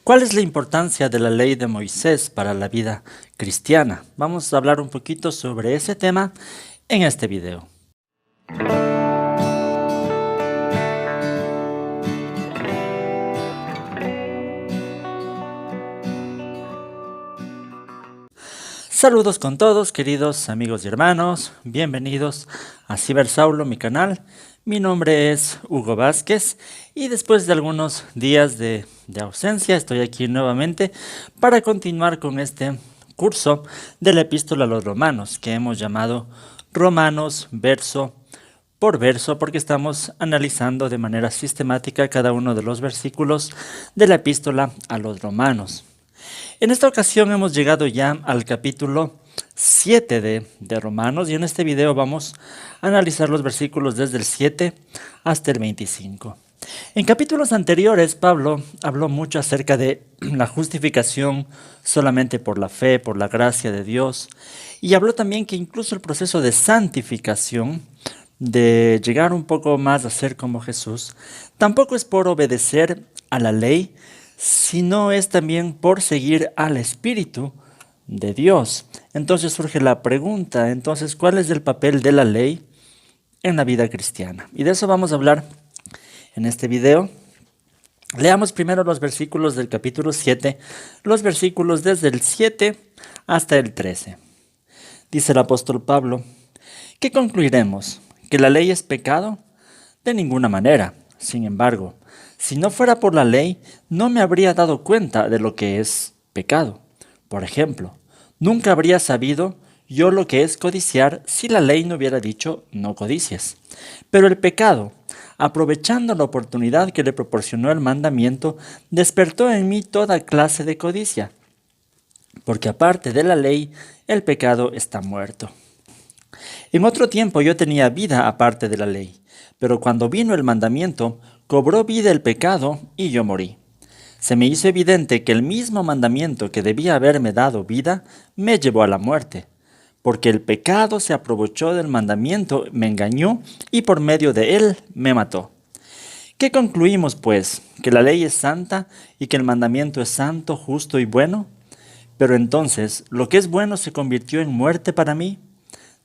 ¿Cuál es la importancia de la ley de Moisés para la vida cristiana? Vamos a hablar un poquito sobre ese tema en este video. Saludos con todos, queridos amigos y hermanos. Bienvenidos a Cibersaulo, mi canal. Mi nombre es Hugo Vázquez y después de algunos días de ausencia estoy aquí nuevamente para continuar con este curso de la Epístola a los Romanos que hemos llamado Romanos verso por verso porque estamos analizando de manera sistemática cada uno de los versículos de la Epístola a los Romanos. En esta ocasión hemos llegado ya al capítulo 7 de Romanos y en este video vamos a analizar los versículos desde el 7 hasta el 25. En capítulos anteriores Pablo habló mucho acerca de la justificación solamente por la fe, por la gracia de Dios, y habló también que incluso el proceso de santificación, de llegar un poco más a ser como Jesús, tampoco es por obedecer a la ley, sino es también por seguir al Espíritu de Dios. Entonces surge la pregunta, ¿cuál es el papel de la ley en la vida cristiana? Y de eso vamos a hablar en este video. Leamos primero los versículos del capítulo 7, los versículos desde el 7 hasta el 13. Dice el apóstol Pablo: ¿qué concluiremos? ¿Que la ley es pecado? De ninguna manera. Sin embargo, si no fuera por la ley, no me habría dado cuenta de lo que es pecado. Por ejemplo, nunca habría sabido yo lo que es codiciar si la ley no hubiera dicho no codicies. Pero el pecado, aprovechando la oportunidad que le proporcionó el mandamiento, despertó en mí toda clase de codicia. Porque aparte de la ley, el pecado está muerto. En otro tiempo yo tenía vida aparte de la ley, pero cuando vino el mandamiento, cobró vida el pecado y yo morí. Se me hizo evidente que el mismo mandamiento que debía haberme dado vida me llevó a la muerte, porque el pecado se aprovechó del mandamiento, me engañó y por medio de él me mató. ¿Qué concluimos, pues? ¿Que la ley es santa y que el mandamiento es santo, justo y bueno? Pero entonces, ¿lo que es bueno se convirtió en muerte para mí?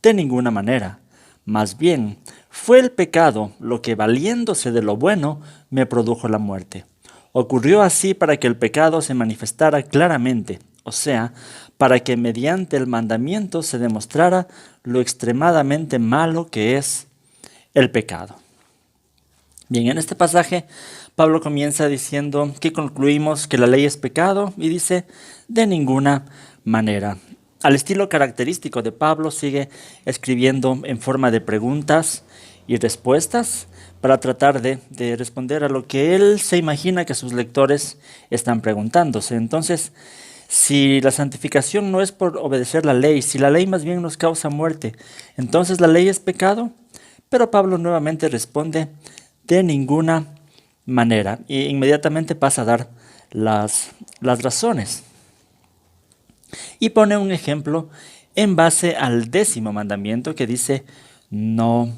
De ninguna manera. Más bien, fue el pecado lo que, valiéndose de lo bueno, me produjo la muerte. Ocurrió así para que el pecado se manifestara claramente, o sea, para que mediante el mandamiento se demostrara lo extremadamente malo que es el pecado. Bien, en este pasaje Pablo comienza diciendo que concluimos que la ley es pecado y dice de ninguna manera. Al estilo característico de Pablo, sigue escribiendo en forma de preguntas y respuestas para tratar de responder a lo que él se imagina que sus lectores están preguntándose. Entonces, si la santificación no es por obedecer la ley, si la ley más bien nos causa muerte, entonces la ley es pecado. Pero Pablo nuevamente responde de ninguna manera e inmediatamente pasa a dar las razones. Y pone un ejemplo en base al 10º mandamiento que dice no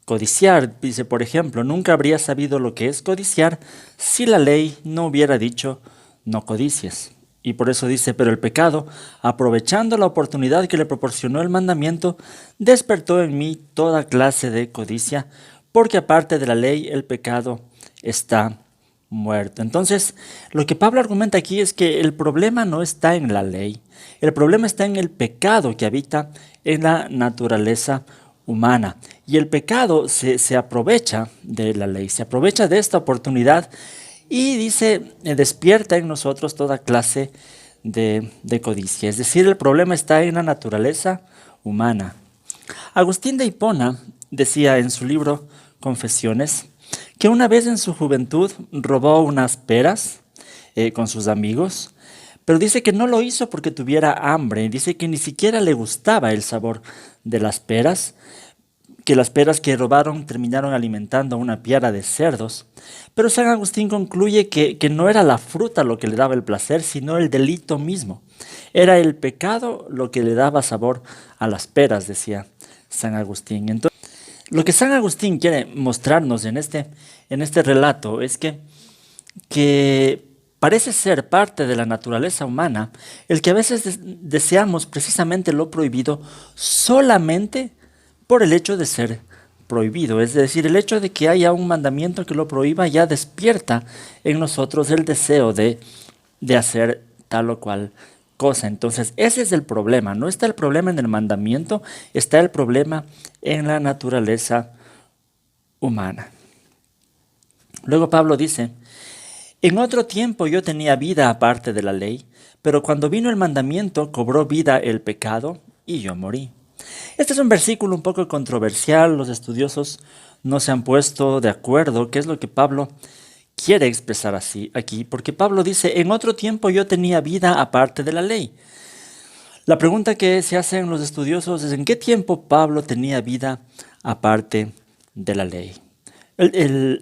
codiciar. Dice, por ejemplo, nunca habría sabido lo que es codiciar si la ley no hubiera dicho no codicies. Y por eso dice, pero el pecado, aprovechando la oportunidad que le proporcionó el mandamiento, despertó en mí toda clase de codicia, porque aparte de la ley el pecado está muerto. Entonces, lo que Pablo argumenta aquí es que el problema no está en la ley, el problema está en el pecado que habita en la naturaleza humana. Y el pecado se aprovecha de la ley, se aprovecha de esta oportunidad y dice, despierta en nosotros toda clase de codicia. Es decir, el problema está en la naturaleza humana. Agustín de Hipona decía en su libro Confesiones que una vez en su juventud robó unas peras con sus amigos, pero dice que no lo hizo porque tuviera hambre, dice que ni siquiera le gustaba el sabor de las peras, que las peras que robaron terminaron alimentando a una piara de cerdos. Pero San Agustín concluye que no era la fruta lo que le daba el placer, sino el delito mismo. Era el pecado lo que le daba sabor a las peras, decía San Agustín. Entonces, lo que San Agustín quiere mostrarnos en este relato es que parece ser parte de la naturaleza humana el que a veces deseamos precisamente lo prohibido solamente por el hecho de ser prohibido. Es decir, el hecho de que haya un mandamiento que lo prohíba ya despierta en nosotros el deseo de hacer tal o cual cosa. Entonces, ese es el problema. No está el problema en el mandamiento, está el problema en la naturaleza humana. Luego Pablo dice: en otro tiempo yo tenía vida aparte de la ley, pero cuando vino el mandamiento cobró vida el pecado y yo morí. Este es un versículo un poco controversial. Los estudiosos no se han puesto de acuerdo qué es lo que Pablo quiere expresar así aquí, porque Pablo dice: en otro tiempo yo tenía vida aparte de la ley. La pregunta que se hacen los estudiosos es: ¿en qué tiempo Pablo tenía vida aparte de la ley? El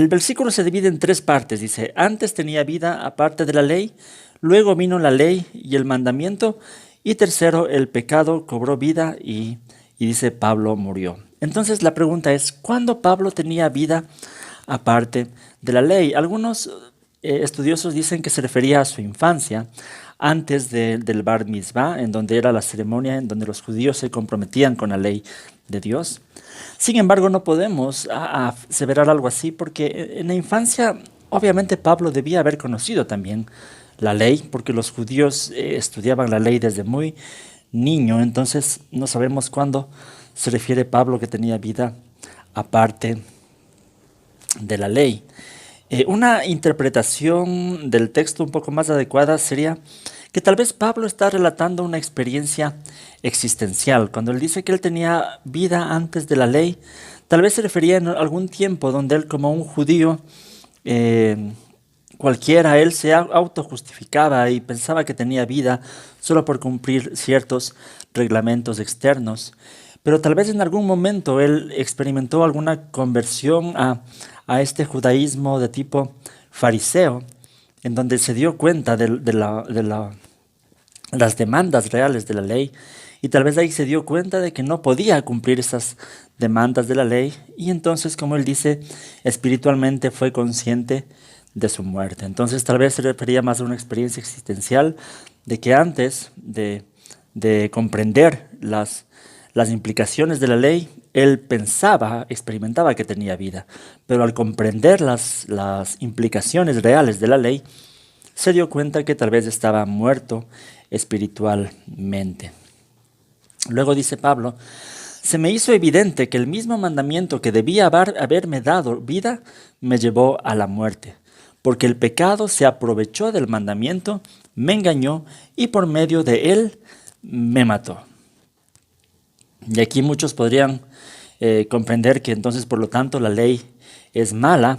versículo se divide en tres partes. Dice: antes tenía vida aparte de la ley, luego vino la ley y el mandamiento, y tercero, el pecado cobró vida y dice Pablo murió. Entonces la pregunta es: ¿cuándo Pablo tenía vida aparte de la ley? Algunos estudiosos dicen que se refería a su infancia, antes del Bar Mitzvah, en donde era la ceremonia en donde los judíos se comprometían con la ley de Dios. Sin embargo, no podemos aseverar algo así, porque en la infancia obviamente Pablo debía haber conocido también la ley, porque los judíos estudiaban la ley desde muy niño. Entonces no sabemos cuándo se refiere Pablo que tenía vida aparte de la ley. Una interpretación del texto un poco más adecuada sería que tal vez Pablo está relatando una experiencia existencial. Cuando él dice que él tenía vida antes de la ley, tal vez se refería en algún tiempo donde él, como un judío cualquiera, él se autojustificaba y pensaba que tenía vida solo por cumplir ciertos reglamentos externos. Pero tal vez en algún momento él experimentó alguna conversión a este judaísmo de tipo fariseo, en donde se dio cuenta de las demandas reales de la ley, y tal vez ahí se dio cuenta de que no podía cumplir esas demandas de la ley, y entonces, como él dice, espiritualmente fue consciente de su muerte. Entonces tal vez se refería más a una experiencia existencial de que antes de comprender las implicaciones de la ley, él experimentaba que tenía vida, pero al comprender las implicaciones reales de la ley, se dio cuenta que tal vez estaba muerto espiritualmente. Luego dice Pablo: se me hizo evidente que el mismo mandamiento que debía haberme dado vida me llevó a la muerte, porque el pecado se aprovechó del mandamiento, me engañó y por medio de él me mató. Y aquí muchos podrían comprender que entonces, por lo tanto, la ley es mala,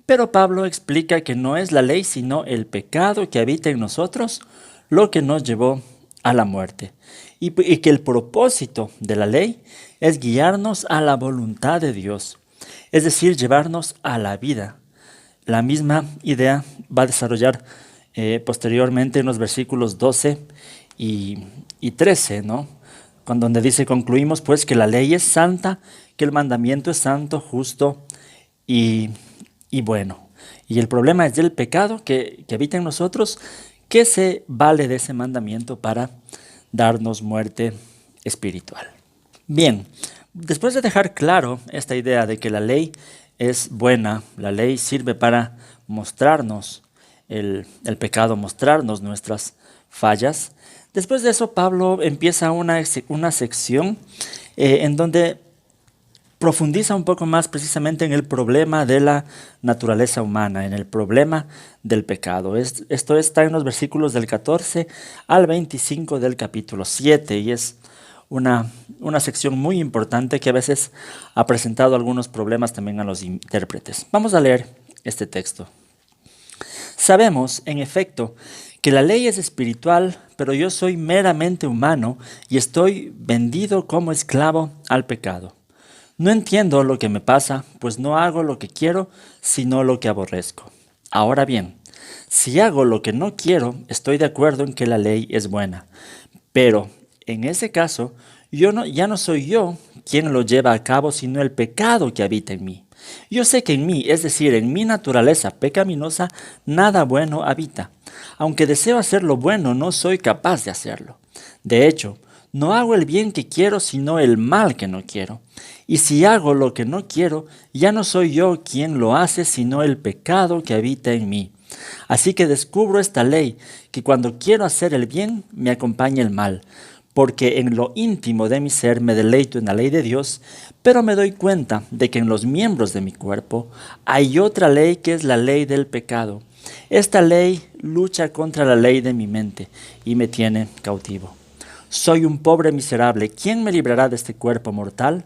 pero Pablo explica que no es la ley, sino el pecado que habita en nosotros lo que nos llevó a la muerte. Y que el propósito de la ley es guiarnos a la voluntad de Dios, es decir, llevarnos a la vida. La misma idea va a desarrollar posteriormente en los versículos 12 y 13, ¿no? Donde dice: concluimos pues que la ley es santa, que el mandamiento es santo, justo y bueno. Y el problema es del pecado que habita en nosotros, que se vale de ese mandamiento para darnos muerte espiritual. Bien, después de dejar claro esta idea de que la ley es buena, la ley sirve para mostrarnos el pecado, mostrarnos nuestras fallas. Después de eso, Pablo empieza una sección en donde profundiza un poco más precisamente en el problema de la naturaleza humana, en el problema del pecado. Esto está en los versículos del 14 al 25 del capítulo 7, y es una sección muy importante que a veces ha presentado algunos problemas también a los intérpretes. Vamos a leer este texto. Sabemos, en efecto, que la ley es espiritual, pero yo soy meramente humano y estoy vendido como esclavo al pecado. No entiendo lo que me pasa, pues no hago lo que quiero, sino lo que aborrezco. Ahora bien, si hago lo que no quiero, estoy de acuerdo en que la ley es buena. Pero, en ese caso, ya no soy yo quien lo lleva a cabo, sino el pecado que habita en mí. Yo sé que en mí, es decir, en mi naturaleza pecaminosa, nada bueno habita. Aunque deseo hacer lo bueno, no soy capaz de hacerlo. De hecho, no hago el bien que quiero, sino el mal que no quiero. Y si hago lo que no quiero, ya no soy yo quien lo hace, sino el pecado que habita en mí. Así que descubro esta ley, que cuando quiero hacer el bien, me acompaña el mal, porque en lo íntimo de mi ser me deleito en la ley de Dios, pero me doy cuenta de que en los miembros de mi cuerpo hay otra ley que es la ley del pecado. Esta ley lucha contra la ley de mi mente y me tiene cautivo. Soy un pobre miserable. ¿Quién me librará de este cuerpo mortal?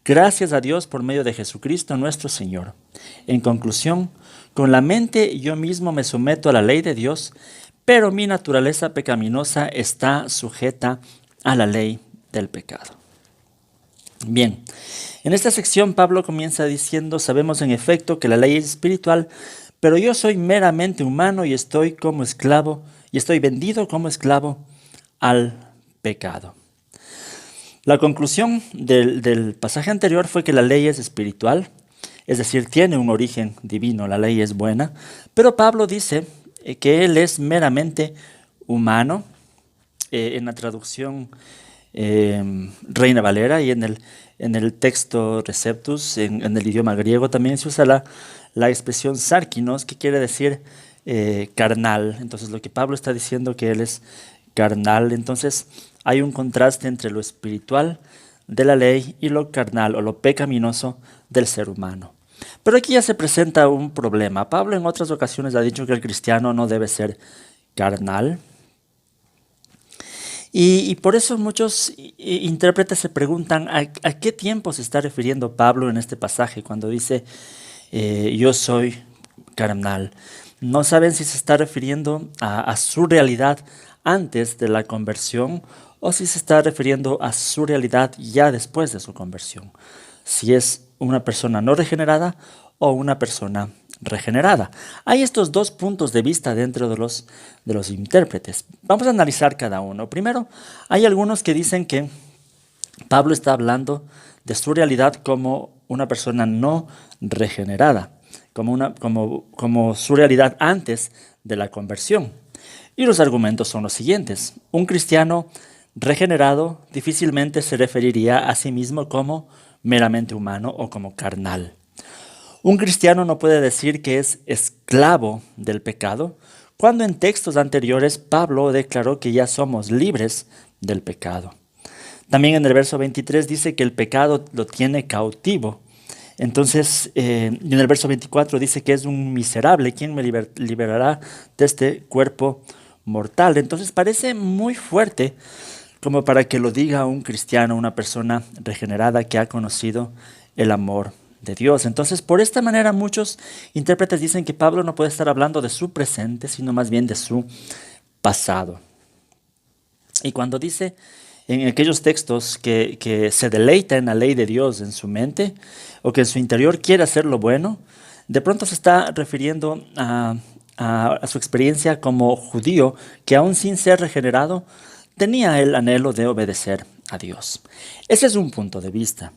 Gracias a Dios por medio de Jesucristo nuestro Señor. En conclusión, con la mente yo mismo me someto a la ley de Dios, pero mi naturaleza pecaminosa está sujeta a la ley del pecado. Bien, en esta sección Pablo comienza diciendo: sabemos en efecto que la ley es espiritual, pero yo soy meramente humano y estoy vendido como esclavo al pecado. La conclusión del pasaje anterior fue que la ley es espiritual, es decir, tiene un origen divino, la ley es buena, pero Pablo dice que él es meramente humano. En la traducción Reina Valera y en el texto Receptus, en el idioma griego, también se usa la expresión sarkinos, que quiere decir carnal. Entonces lo que Pablo está diciendo que él es carnal. Entonces hay un contraste entre lo espiritual de la ley y lo carnal o lo pecaminoso del ser humano. Pero aquí ya se presenta un problema. Pablo en otras ocasiones ha dicho que el cristiano no debe ser carnal. Y por eso muchos intérpretes se preguntan a qué tiempo se está refiriendo Pablo en este pasaje cuando dice yo soy carnal. No saben si se está refiriendo a su realidad antes de la conversión o si se está refiriendo a su realidad ya después de su conversión. Si es una persona no regenerada o una persona regenerada. Hay estos dos puntos de vista dentro de los intérpretes. Vamos a analizar cada uno. Primero, hay algunos que dicen que Pablo está hablando de su realidad como una persona no regenerada, como su realidad antes de la conversión. Y los argumentos son los siguientes. Un cristiano regenerado difícilmente se referiría a sí mismo como meramente humano o como carnal. Un cristiano no puede decir que es esclavo del pecado, cuando en textos anteriores Pablo declaró que ya somos libres del pecado. También en el verso 23 dice que el pecado lo tiene cautivo. Entonces, en el verso 24 dice que es un miserable. ¿Quién me liberará de este cuerpo mortal? Entonces parece muy fuerte como para que lo diga un cristiano, una persona regenerada que ha conocido el amor de Dios. Entonces, por esta manera, muchos intérpretes dicen que Pablo no puede estar hablando de su presente, sino más bien de su pasado. Y cuando dice en aquellos textos que se deleita en la ley de Dios en su mente, o que en su interior quiere hacer lo bueno, de pronto se está refiriendo a su experiencia como judío, que aún sin ser regenerado, tenía el anhelo de obedecer a Dios. Ese es un punto de vista.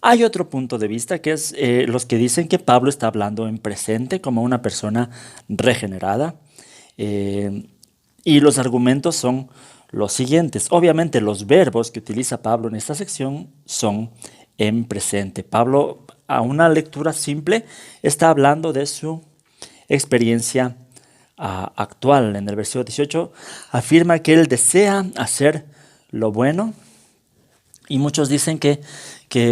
Hay otro punto de vista que es los que dicen que Pablo está hablando en presente como una persona regenerada. Y los argumentos son los siguientes. Obviamente los verbos que utiliza Pablo en esta sección son en presente. Pablo, a una lectura simple, está hablando de su experiencia actual. En el versículo 18 afirma que él desea hacer lo bueno, y muchos dicen que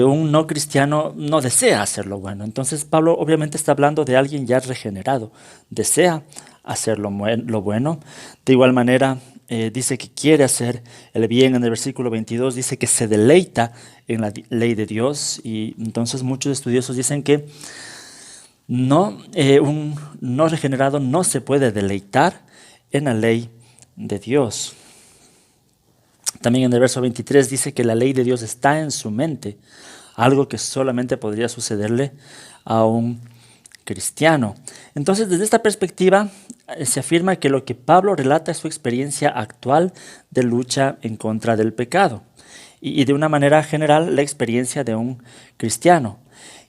un no cristiano no desea hacer lo bueno. Entonces Pablo obviamente está hablando de alguien ya regenerado, desea hacer lo bueno. De igual manera dice que quiere hacer el bien. En el versículo 22 dice que se deleita en la ley de Dios, y entonces muchos estudiosos dicen que un no regenerado no se puede deleitar en la ley de Dios. También en el verso 23 dice que la ley de Dios está en su mente, algo que solamente podría sucederle a un cristiano. Entonces, desde esta perspectiva, se afirma que lo que Pablo relata es su experiencia actual de lucha en contra del pecado, y de una manera general la experiencia de un cristiano.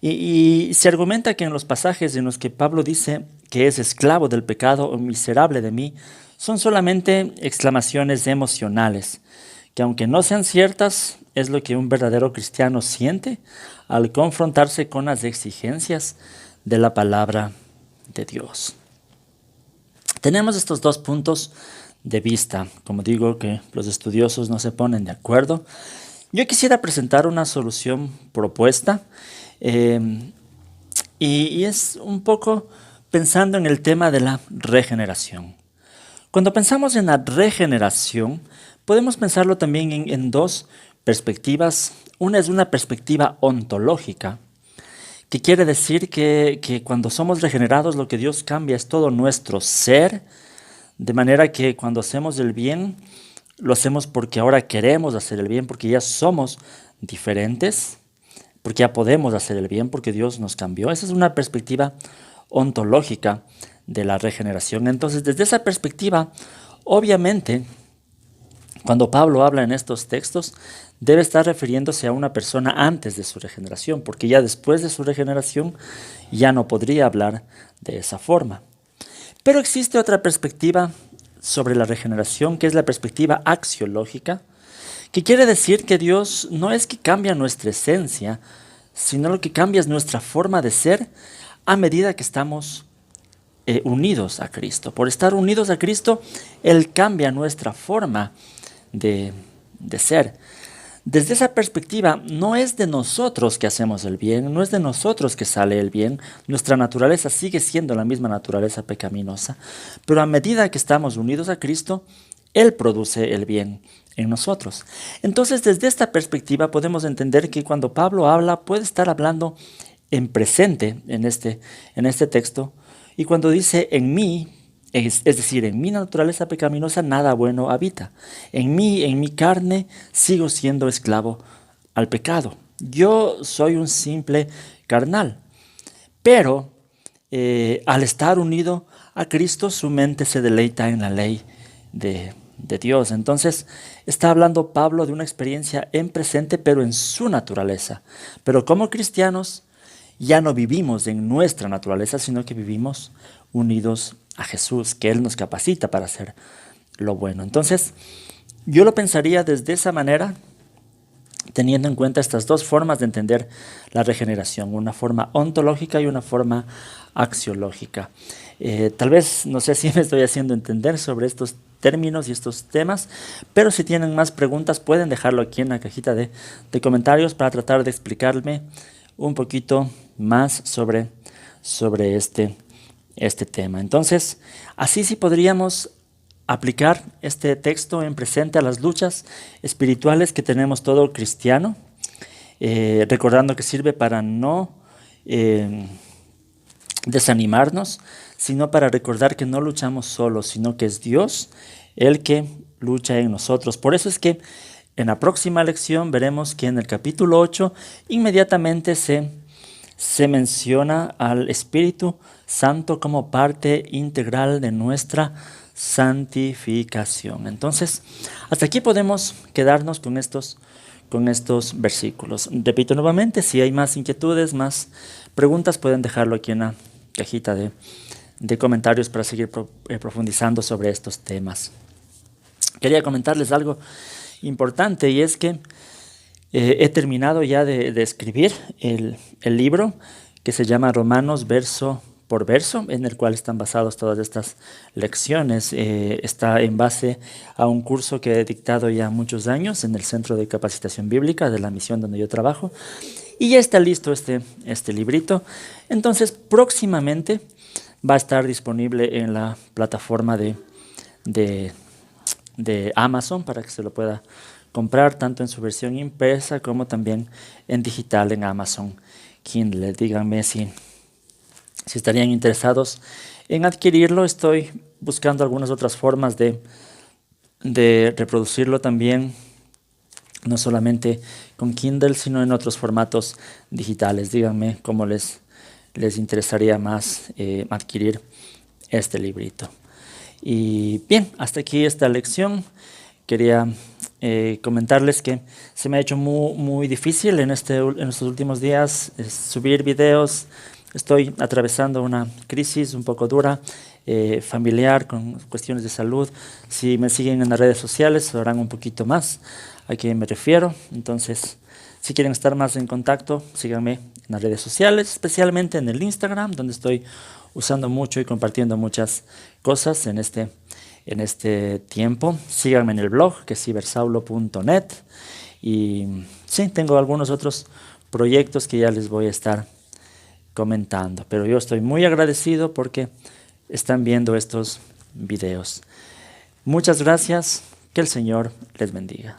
Y se argumenta que en los pasajes en los que Pablo dice que es esclavo del pecado o miserable de mí, son solamente exclamaciones emocionales, que aunque no sean ciertas, es lo que un verdadero cristiano siente al confrontarse con las exigencias de la palabra de Dios. Tenemos estos dos puntos de vista. Como digo, que los estudiosos no se ponen de acuerdo. Yo quisiera presentar una solución propuesta y es un poco pensando en el tema de la regeneración. Cuando pensamos en la regeneración, podemos pensarlo también en dos perspectivas. Una es una perspectiva ontológica, que quiere decir que cuando somos regenerados lo que Dios cambia es todo nuestro ser, de manera que cuando hacemos el bien, lo hacemos porque ahora queremos hacer el bien, porque ya somos diferentes, porque ya podemos hacer el bien, porque Dios nos cambió. Esa es una perspectiva ontológica de la regeneración. Entonces, desde esa perspectiva, obviamente, cuando Pablo habla en estos textos, debe estar refiriéndose a una persona antes de su regeneración, porque ya después de su regeneración ya no podría hablar de esa forma. Pero existe otra perspectiva sobre la regeneración, que es la perspectiva axiológica, que quiere decir que Dios no es que cambia nuestra esencia, sino lo que cambia es nuestra forma de ser a medida que estamos unidos a Cristo. Por estar unidos a Cristo, Él cambia nuestra forma de ser. Desde esa perspectiva, no es de nosotros que hacemos el bien, no es de nosotros que sale el bien, nuestra naturaleza sigue siendo la misma naturaleza pecaminosa, pero a medida que estamos unidos a Cristo, Él produce el bien en nosotros. Entonces, desde esta perspectiva podemos entender que cuando Pablo habla, puede estar hablando en presente en este texto, y cuando dice en mí, es decir, en mi naturaleza pecaminosa nada bueno habita. En mi carne, sigo siendo esclavo al pecado. Yo soy un simple carnal. Pero al estar unido a Cristo, su mente se deleita en la ley de Dios. Entonces, está hablando Pablo de una experiencia en presente, pero en su naturaleza. Pero como cristianos, ya no vivimos en nuestra naturaleza, sino que vivimos unidos a Jesús, que Él nos capacita para hacer lo bueno. Entonces, yo lo pensaría desde esa manera, teniendo en cuenta estas dos formas de entender la regeneración, una forma ontológica y una forma axiológica. Tal vez, no sé si me estoy haciendo entender sobre estos términos y estos temas, pero si tienen más preguntas pueden dejarlo aquí en la cajita de comentarios para tratar de explicarme un poquito más sobre este tema. Entonces, así sí podríamos aplicar este texto en presente a las luchas espirituales que tenemos todo cristiano, recordando que sirve para no desanimarnos, sino para recordar que no luchamos solos, sino que es Dios el que lucha en nosotros. Por eso es que en la próxima lección veremos que en el capítulo 8 inmediatamente se menciona al Espíritu Santo como parte integral de nuestra santificación. Entonces, hasta aquí podemos quedarnos con estos versículos. Repito nuevamente, si hay más inquietudes, más preguntas, pueden dejarlo aquí en la cajita de comentarios para seguir profundizando sobre estos temas. Quería comentarles algo importante, y es que he terminado ya de escribir el libro que se llama Romanos verso por verso, en el cual están basadas todas estas lecciones. Está en base a un curso que he dictado ya muchos años en el Centro de Capacitación Bíblica de la misión donde yo trabajo, y ya está listo este librito. Entonces, próximamente va a estar disponible en la plataforma de Amazon para que se lo pueda comprar tanto en su versión impresa como también en digital en Amazon Kindle. Díganme si estarían interesados en adquirirlo. Estoy buscando algunas otras formas de reproducirlo también, no solamente con Kindle, sino en otros formatos digitales. Díganme cómo les interesaría más adquirir este librito. Y bien, hasta aquí esta lección. Quería comentarles que se me ha hecho muy difícil en estos últimos días subir videos. Estoy atravesando una crisis un poco dura, familiar, con cuestiones de salud. Si me siguen en las redes sociales sabrán un poquito más a quién me refiero. Entonces, si quieren estar más en contacto, síganme en las redes sociales, especialmente en el Instagram, donde estoy usando mucho y compartiendo muchas cosas en este tiempo. Síganme en el blog, que es cibersaulo.net. Y sí, tengo algunos otros proyectos que ya les voy a estar comentando. Pero yo estoy muy agradecido porque están viendo estos videos. Muchas gracias. Que el Señor les bendiga.